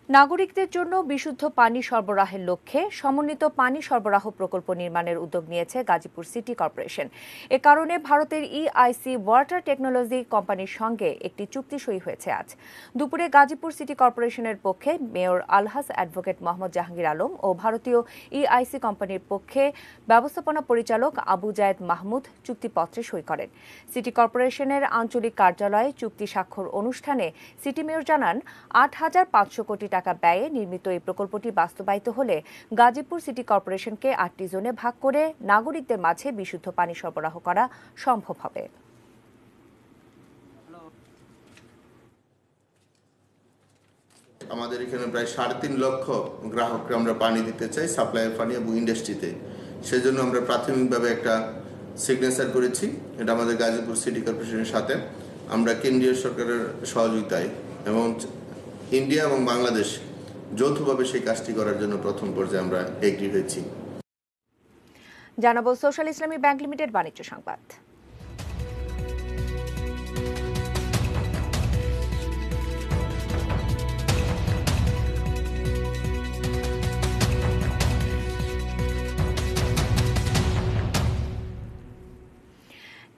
S1: নাগরিকদের জন্য বিশুদ্ধ পানি সরবরাহের লক্ষ্যে সমন্বিত পানি সরবরাহ প্রকল্প নির্মাণের উদ্যোগ নিয়েছে গাজীপুর সিটি কর্পোরেশন। এ কারণে ভারতের ইআইসি ওয়াটার টেকনোলজি কোম্পানির সঙ্গে একটি চুক্তি সই হয়েছে আজ। দুপুরে গাজীপুর সিটি কর্পোরেশনের পক্ষে মেয়র আলহাজ অ্যাডভোকেট মোহাম্মদ জাহাঙ্গীর আলম ও ভারতীয় ইআইসি কোম্পানির পক্ষে ব্যবস্থাপনা পরিচালক আবু জায়েদ মাহমুদ চুক্তিপত্রে সই করেন। সিটি কর্পোরেশনের আঞ্চলিক কার্যালয়ে চুক্তি স্বাক্ষর অনুষ্ঠানে সিটি মেয়র জানান, 8,500 কোটি টাকা ব্যয়ে নির্মিত এই প্রকল্পটি বাস্তবায়িত হলে গাজীপুর সিটি কর্পোরেশনকে 8টি জোনে ভাগ করে নাগরিকদের মাঝে বিশুদ্ধ পানি সরবরাহ করা সম্ভব হবে।
S11: আমাদের এখানে প্রায় 3.5 লক্ষ গ্রাহককে আমরা পানি দিতে চাই, সাপ্লাইয়ের পানি এবং ইন্ডাস্ট্রিতে। সেজন্য আমরা প্রাথমিকভাবে একটা সিগনেচার করেছি। এটা আমাদের গাজীপুর সিটি কর্পোরেশনের সাথে আমরা কেন্দ্রীয় সরকারের সহযোগিতায় এবং ইন্ডিয়া এবং বাংলাদেশ যৌথভাবে সেই কাজটি করার জন্য প্রথম পর্যায়ে আমরা এগ্রি হয়েছি।
S1: জানাবো সোশ্যাল ইসলামী ব্যাংক লিমিটেড বাণিজ্য সংবাদ।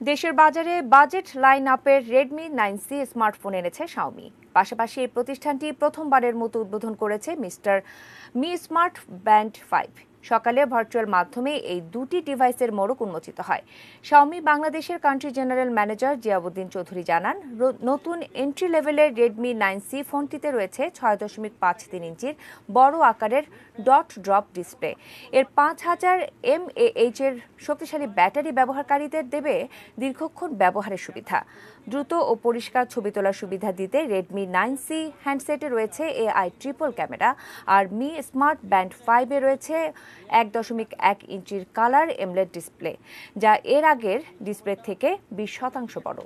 S1: দেশের বাজারে বাজেট লাইন আপের রেডমি 9C স্মার্টফোন এনেছে শাওমি। পাশাপাশি এই প্রতিষ্ঠানটি প্রথমবারের মতো উদ্বোধন করেছে মি স্মার্ট ব্যান্ড 5। সকালে ভার্চুয়াল মাধ্যমে এই দুটি ডিভাইসের মোড়ক উন্মোচিত হয়। শাওমি বাংলাদেশের country general manager Ziauddin Chowdhury জানান, নতুন এন্ট্রি লেভেলের রেডমি 9C ফোনটিতে রয়েছে 6.53 ইঞ্চির বড় আকারের ডট ড্রপ ডিসপ্লে। এর 5000 mAh এর শক্তিশালী ব্যাটারি ব্যবহারকারীদের দেবে দীর্ঘক্ষণ ব্যবহারের সুবিধা। দ্রুত ও পরিষ্কার ছবি তোলার সুবিধা দিতে রেডমি 9C হ্যান্ডসেটে রয়েছে AI ট্রিপল ক্যামেরা, আর মি স্মার্ট ব্যান্ড 5 এ রয়েছে 1.1 ইঞ্চির কালার এমলেট ডিসপ্লে, যা এর আগের ডিসপ্লে থেকে 20% বড়।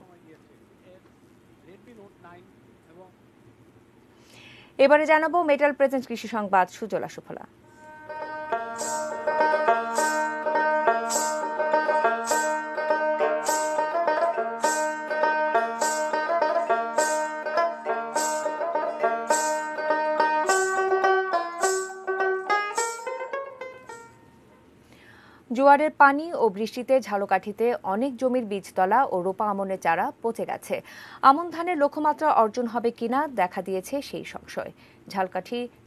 S1: এবারে জানাবো মেটাল প্রেজেন্ট কৃষি সংবাদ সুজলা সুফলা। জোয়ারের পানি ও বৃষ্টিতে ঝালকাঠিতে অনেক জমির বীজতলা ও রোপা আমনের চারা পচে গেছে। আমন ধানের লক্ষ্যমাত্রা অর্জন হবে কিনা দেখা দিয়েছে সেই সংশয়।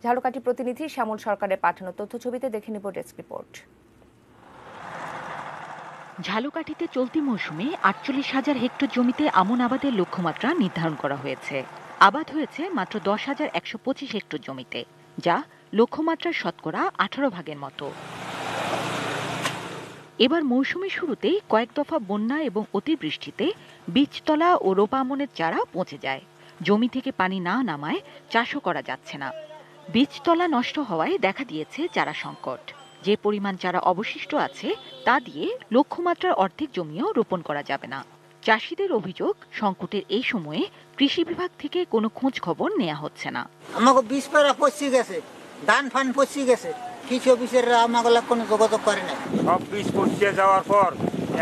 S1: ঝালকাঠি প্রতিনিধি শ্যামল সরকারের পাঠানো তথ্যছবিতে দেখে নিব ডেস্ক রিপোর্ট।
S12: ঝালকাঠিতে চলতি মৌসুমে 48,000 হেক্টর জমিতে আমন আবাদের লক্ষ্যমাত্রা নির্ধারণ করা হয়েছে। আবাদ হয়েছে মাত্র 10,125 হেক্টর জমিতে, যা লক্ষ্যমাত্রার শতকরা 18 ভাগের মতো। এবার মৌসুমের শুরুতেই কয়েক দফা বন্যা এবং অতিবৃষ্টিতে বীজতলা ও রোপা আমনের চারা পচে যায়। জমি থেকে পানি না নামায় চাষও করা যাচ্ছে না। বীজতলা নষ্ট হওয়ায় দেখা দিয়েছে চারা সংকট। যে পরিমাণ চারা অবশিষ্ট আছে তা দিয়ে লক্ষ্যমাত্রার অর্ধেক জমিও রোপণ করা যাবে না। চাষিদের অভিযোগ, সংকটের এই সময়ে কৃষি বিভাগ থেকে কোনো খোঁজ খবর নেওয়া হচ্ছে না।
S14: আমাকে বীজ পেরা পচে গেছে, ধান ফান পচে গেছে, কৃষি অফিসাররা আমাকে কোনো যোগাযোগ করে না।
S15: সব বীজ পচে যাওয়ার পর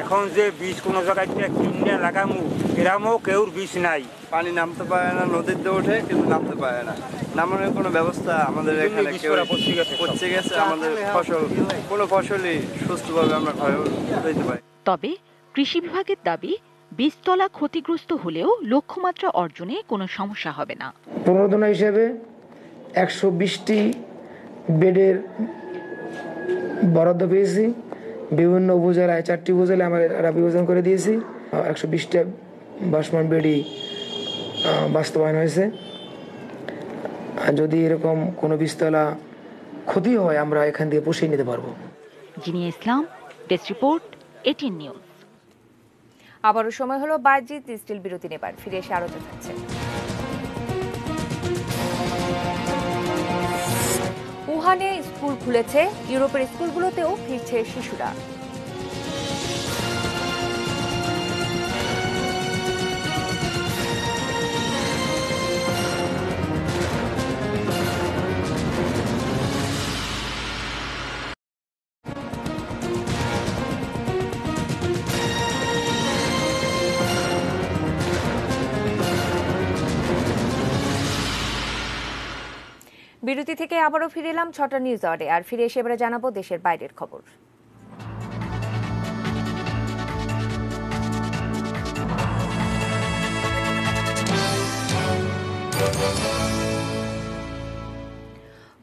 S15: এখন যে বীজ কোনো জায়গায় কিনে লাগামু এরামও কেউ বীজ নাই।
S16: পানি নামতে পারে না, নদীতে ওঠে কিন্তু নামতে পারে না। নামানোর কোনো ব্যবস্থা আমাদের এখানে পচে গেছে। আমাদের ফসল কোনো ফসলই সুস্থভাবে আমরা ঘরে দিতে পারি।
S12: তবে কৃষি বিভাগের দাবি, বীজতলা ক্ষতিগ্রস্ত হলেও লক্ষ্যমাত্রা অর্জনে কোনো সমস্যা হবে না।
S17: প্রণোদনা হিসেবে 120টি বেডের বরাদ্দ পেয়েছি। বিভিন্ন উপজেলায় 4টি উপজেলায় আমরা বিভাজন করে দিয়েছি। 120টা বাসমান বেডই বাস্তবায়ন হয়েছে। যদি এরকম কোনো বীজতলা ক্ষতি হয় আমরা এখান থেকে পুষিয়ে নিতে পারবো।
S12: জিনিয়া ইসলাম, ডেস্ক রিপোর্ট, ATN নিউজ।
S1: আবারও সময় হলো বাহ্যিক ডিজিটাল বিরতি নেবার, ফিরে এসে আরো জানাচ্ছে। উহানে স্কুল খুলেছে, ইউরোপের স্কুলগুলোতেও ফিরছে শিশুরা। বিরতি থেকে আবারও ফিরে এলাম 6টা নিউজ আওয়ারে, আর ফিরে এসে এবারে জানাবো দেশের বাইরের খবর।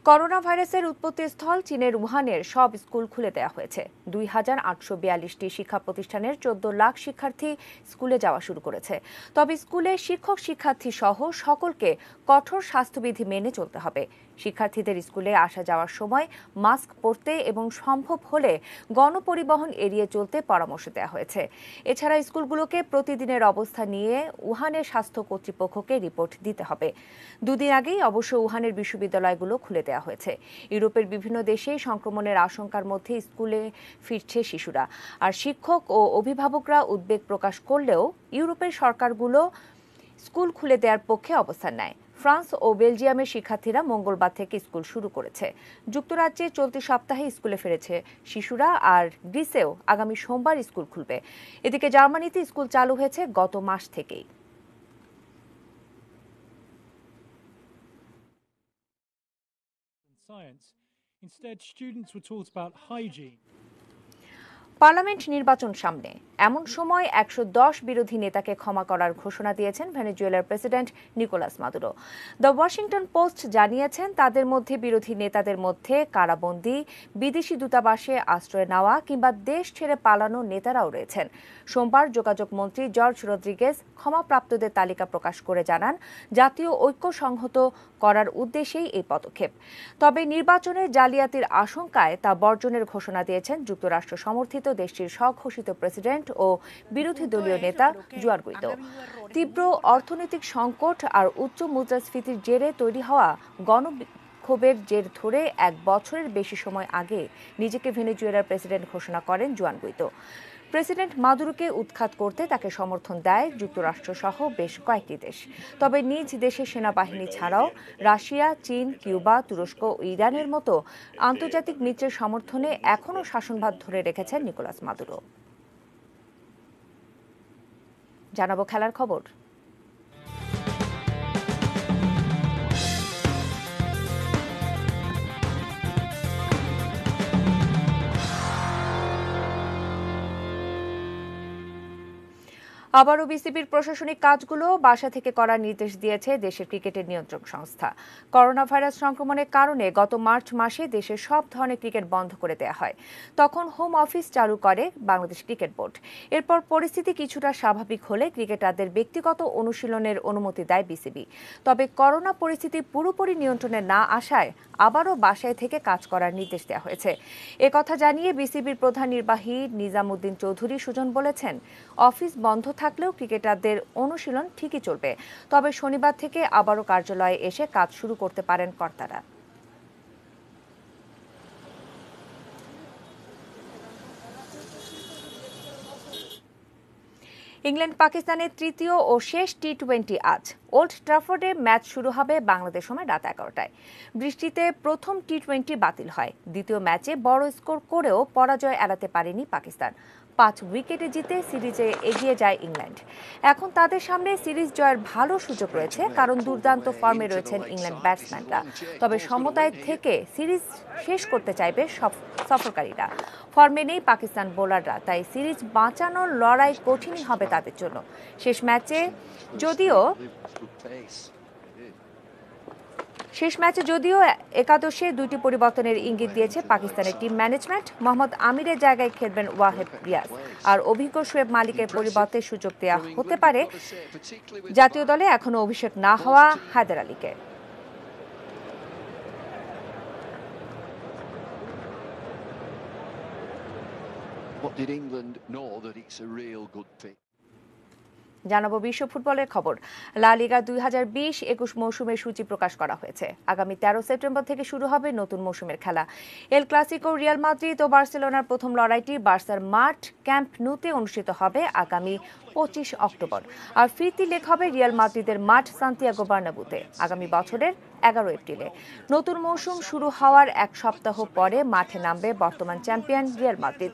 S1: করোনা ভাইরাসের উৎপত্তিস্থল চীনের উহানের সব স্কুল খুলে দেওয়া হয়েছে। 2842টি শিক্ষা প্রতিষ্ঠানের 14 লাখ শিক্ষার্থী স্কুলে যাওয়া শুরু করেছে। তবে স্কুলে শিক্ষক শিক্ষার্থী সহ সকলকে কঠোর স্বাস্থ্যবিধি মেনে চলতে হবে। শিক্ষার্থীদের স্কুলে আসা যাওয়ার সময় মাস্ক পরতে এবং সম্ভব হলে গণপরিবহন এড়িয়ে চলতে পরামর্শ দেওয়া হয়েছে। এছাড়া স্কুলগুলোকে প্রতিদিনের অবস্থা নিয়ে উহানের স্বাস্থ্য কর্তৃপক্ষকে রিপোর্ট দিতে হবে। দুদিন আগেই অবশ্য উহানের বিশ্ববিদ্যালয়গুলো খুলে দেওয়া হয়েছে। ইউরোপের বিভিন্ন দেশে সংক্রমণের আশঙ্কার মধ্যে স্কুলে ফিরছে শিশুরা। আর শিক্ষক ও অভিভাবকরা উদ্বেগ প্রকাশ করলেও ইউরোপের সরকারগুলো স্কুল খুলে দেওয়ার পক্ষে অবস্থান নেয়। ফ্রান্স ও বেলজিয়ামের শিক্ষার্থীরা মঙ্গলবার থেকে স্কুল শুরু করেছে। যুক্তরাজ্যে চলতি সপ্তাহে স্কুলে ফিরেছে শিশুরা, আর গ্রিসেও আগামী সোমবার স্কুল খুলবে। এদিকে জার্মানিতে স্কুল চালু হয়েছে গত মাস থেকেই।
S18: Instead, students were taught about hygiene.
S1: Parliament নির্বাচন সামনে, এমন সময় 110 বিরোধী নেতাকে ক্ষমা করার ঘোষণা দিয়েছেন ভেনেজুয়েলার president Nicolas Maduro. The Washington Post জানিয়েছেন, তাদের মধ্যে বিরোধী নেতাদের মধ্যে কারাবন্দী, বিদেশি দূতাবাসে আশ্রয় নেওয়া কিংবা দেশ ছেড়ে পালানো নেতারাও রয়েছেন। সোমবার যোগাযোগ মন্ত্রী জর্জ রদ্রিগেজ ক্ষমাপ্রাপ্তদের তালিকা প্রকাশ করে জানান, জাতীয় ঐক্য সংহত করার উদ্দেশ্যেই এই পদক্ষেপ। তবে নির্বাচনের জালিয়াতির আশঙ্কায় তা বর্জনের ঘোষণা দিয়েছেন যুক্তরাষ্ট্র সমর্থিত দেশটির স্বঘোষিত প্রেসিডেন্ট ও বিরোধী দলীয় নেতা জুয়ান গুইদো। তীব্র অর্থনৈতিক সংকট আর উচ্চ মুদ্রাস্ফীতির জেরে তৈরি হওয়া গণক্ষোভের জের ধরে 1 বছরের বেশি সময় আগে নিজেকে ভেনেজুয়েলার প্রেসিডেন্ট ঘোষণা করেন জুয়ান গুইদো। প্রেসিডেন্ট মাদুরোকে উৎখাত করতে তাকে সমর্থন দেয় যুক্তরাষ্ট্র সহ বেশ কয়েকটি দেশ। তবে নিজ দেশের সেনাবাহিনী ছাড়াও রাশিয়া, চীন, কিউবা, তুরস্ক ও ইরানের মতো আন্তর্জাতিক মিত্রের সমর্থনে এখনও শাসনভার ধরে রেখেছেন নিকোলাস মাদুরো। জানাবো খেলার খবর। আবারও বিসিবির প্রশাসনিক কাজগুলো বাসা থেকে করার নির্দেশ দিয়েছে দেশের ক্রিকেটের নিয়ন্ত্রক সংস্থা। করোনা ভাইরাস সংক্রমণের কারণে গত মার্চ মাসে দেশের সব ধরনের ক্রিকেট বন্ধ করে দেওয়া হয়। তখন হোম অফিস চালু করে বাংলাদেশ ক্রিকেট বোর্ড। এরপর পরিস্থিতি কিছুটা স্বাভাবিক হলে ক্রিকেটারদের ব্যক্তিগত অনুশীলনের অনুমতি দেয় বিসিবি। তবে করোনা পরিস্থিতি পুরোপুরি নিয়ন্ত্রণে না আসায় আবারও বাসায় থেকে কাজ করার নির্দেশ দেওয়া হয়েছে। একথা জানিয়ে বিসিবির প্রধান নির্বাহী নিজামুদ্দিন চৌধুরী সুজন বলেছেন, অফিস বন্ধ থাকলেও ক্রিকেটারদের অনুশীলন ঠিকই চলবে। তবে শনিবার থেকে আবারও কার্যালয়ে এসে কাজ শুরু করতে পারেন কর্তারা। ইংল্যান্ড পাকিস্তানের তৃতীয় ও শেষ টি-20 আজ ওল্ড ট্রাফোর্ডে ম্যাচ শুরু হবে বাংলাদেশ সময় রাত 11টায়। বৃষ্টিতে প্রথম টি-20 বাতিল হয়। দ্বিতীয় ম্যাচে বড় স্কোর করেও পরাজয় এড়াতে পারেনি পাকিস্তান। 5 উইকেটে জিতে সিরিজে এগিয়ে যায় ইংল্যান্ড। এখন তাদের সামনে সিরিজ জয়ের ভালো সুযোগ রয়েছে, কারণ দুর্দান্ত ফর্মে রয়েছেন ইংল্যান্ড ব্যাটসম্যানরা। তবে সমতায় থেকে সিরিজ শেষ করতে চাইবে সফরকারীরা। ফর্মে নেই পাকিস্তান বোলাররা, তাই সিরিজ বাঁচানোর লড়াই কঠিনই হবে তাদের জন্য। শেষ ম্যাচে যদিও একাদশে 2টি পরিবর্তনের ইঙ্গিত দিয়েছে পাকিস্তানের টিম ম্যানেজমেন্ট। মোহাম্মদ আমিরের জায়গায় খেলবেন ওয়াহেদ রিয়াজ, আর অভিজ্ঞ শোয়েব মালিকের পরিবর্তে সুযোগ দেওয়া হতে পারে জাতীয় দলে এখনো অভিষেক না হওয়া হায়দার আলীকে। জানাবো বিশ্ব ফুটবলের খবর। লা লিগা 2020-21 মৌসুমের সূচি প্রকাশ করা হয়েছে। আগামী 13 সেপ্টেম্বর থেকে শুরু হবে নতুন মৌসুমের খেলা। এল ক্লাসিকো রিয়াল মাদ্রিদ ও বার্সেলোনার প্রথম লড়াইটি বার্সার মাঠ ক্যাম্প নুতে অনুষ্ঠিত হবে আগামী 25 অক্টোবর। আর ফিরতি লেগ হবে রিয়াল মাদ্রিদের মাঠ সান্তিয়াগো বার্নাবুতে আগামী বছরের 11 এপ্রিলে। নতুন মৌসুম শুরু হওয়ার এক সপ্তাহ পরে মাঠে নামবে বর্তমান চ্যাম্পিয়ন রিয়াল মাদ্রিদ।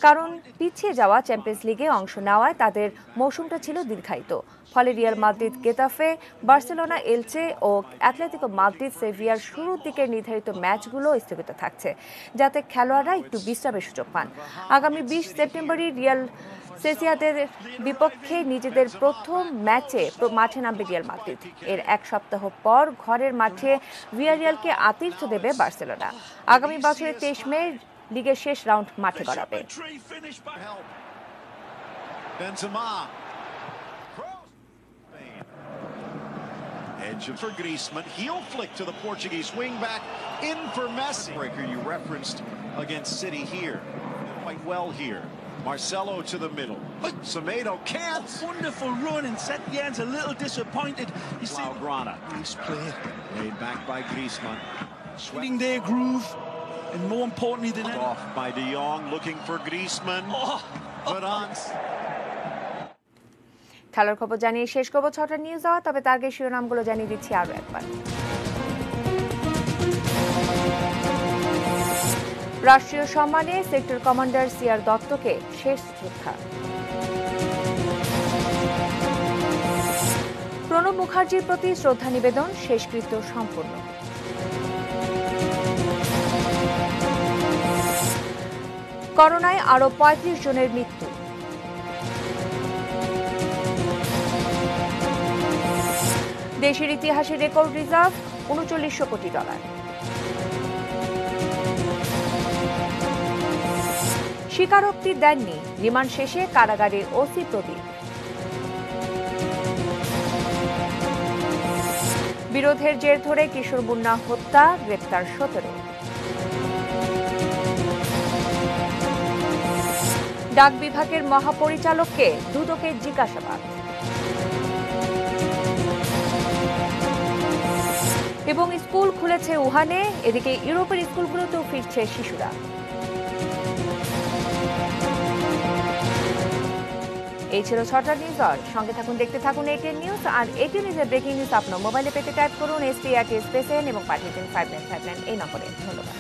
S1: কারণ পিছিয়ে যাওয়া চ্যাম্পিয়ন্স লিগে অংশ নেওয়ায় তাদের মৌসুমটা ছিল দীর্ঘায়িত। ফলে Real Madrid, Getafe, Barcelona, Elche ও অ্যাটলেটিকো মাদ্রিদ, সেভিয়ার শুরুর দিকের নির্ধারিত ম্যাচগুলো স্থগিত থাকছে, যাতে খেলোয়াড়রা একটু বিশ্রামের সুযোগ পান। আগামী 20 সেপ্টেম্বরই রিয়াল সেসিয়াদের বিপক্ষে নিজেদের প্রথম ম্যাচে মাঠে নামবে রিয়াল মাদ্রিদ। এর এক সপ্তাহ পর ঘরের মাঠে ভিয়ারিয়ালকে আতিথ্য দেবে বার্সেলোনা। আগামী বছরের 23 মে লিগের শেষ রাউন্ড মাঠে গড়াবে।
S6: Edge for Griezmann, heel flick to the Portuguese wingback, in for Messi. Breaker you referenced against City here, quite well here. Marcelo to the middle. Semedo can't.
S19: Wonderful run, and Set Yen's a little disappointed. You see
S6: Blaugrana. Nice play. Laid back by Griezmann.
S19: Sweating their groove, and more importantly than that,
S6: off by De Jong, looking for Griezmann. Varane.
S1: খেলার খবর জানিয়ে শেষ করব 6টা news hour. তবে তার আগে শিরোনামগুলো জানিয়ে দিচ্ছি আরো একবার। রাষ্ট্রীয় সম্মানে সেক্টর কমান্ডার সিআর দত্তকে শেষ শ্রদ্ধা। প্রণব মুখার্জির প্রতি শ্রদ্ধা নিবেদন, শেষকৃত্য সম্পন্ন। করোনায় আরো 35 জনের মৃত্যু। দেশের ইতিহাসে রেকর্ড রিজার্ভ $3900 কোটি। স্বীকারোক্তি দেননি রিমান্ড শেষে কারাগারের ওসি প্রদীপ। বিরোধের জের ধরে কিশোর মুন্না হত্যা, গ্রেপ্তার 17। ডাক বিভাগের মহাপরিচালককে দুদকে জিজ্ঞাসাবাদ। এবং স্কুল খুলেছে উহানে, এদিকে ইউরোপের স্কুলগুলোতেও ফিরছে শিশুরা। এই ছিল 6টা নিউজ আওয়ার। সঙ্গে থাকুন, দেখতে থাকুন ATN নিউজ। আর ATN নিউজের ব্রেকিং নিউজ আপনার মোবাইলে পেতে টাইপ করুন ST@SN এবং পাঠিয়ে দিন 5959 এই নম্বরে। ধন্যবাদ।